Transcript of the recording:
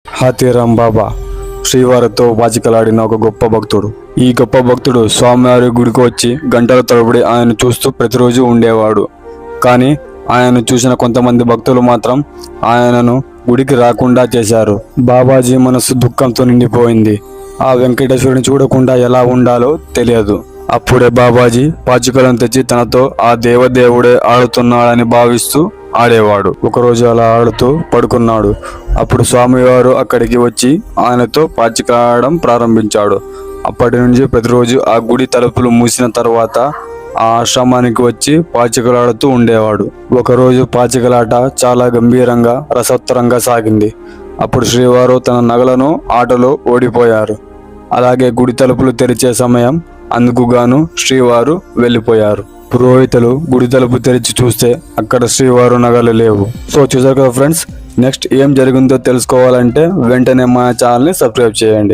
హాతీరాం బాబా శ్రీవారితో పాచికలాడిన ఒక గొప్ప భక్తుడు. ఈ గొప్ప భక్తుడు స్వామివారి గుడికి వచ్చి గంటల తరబడి ఆయన చూస్తూ ప్రతిరోజు ఉండేవాడు. కానీ ఆయనను చూసిన కొంతమంది భక్తులు మాత్రం ఆయనను గుడికి రాకుండా చేశారు. బాబాజీ మనసు దుఃఖంతో నిండిపోయింది. ఆ వెంకటేశ్వరుని చూడకుండా ఎలా ఉండాలో తెలియదు. అప్పుడే బాబాజీ పాచికలను తెచ్చి తనతో ఆ దేవదేవుడే ఆడుతున్నాడని భావిస్తూ ఆడేవాడు. ఒకరోజు అలా ఆడుతూ పడుకున్నాడు. అప్పుడు స్వామివారు అక్కడికి వచ్చి ఆయనతో పాచిక ఆడడం ప్రారంభించాడు. అప్పటి నుంచి ప్రతిరోజు ఆ గుడి తలుపులు మూసిన తర్వాత ఆ ఆశ్రమానికి వచ్చి పాచికలాడుతూ ఉండేవాడు. ఒకరోజు పాచికలాట చాలా గంభీరంగా రసోత్తరంగా సాగింది. అప్పుడు శ్రీవారు తన నగలను ఆటలో ఓడిపోయారు. అలాగే గుడి తలుపులు తెరిచే సమయం అందుకు గాను శ్రీవారు వెళ్ళిపోయారు. పురోహితులు గుడి తలుపు తెరిచి చూస్తే అక్కడ శ్రీవారు నగలు లేవు. సో చూసారు కదా ఫ్రెండ్స్, నెక్స్ట్ ఏం జరిగిందో తెలుసుకోవాలంటే వెంటనే మా ఛానల్ని సబ్స్క్రైబ్ చేయండి.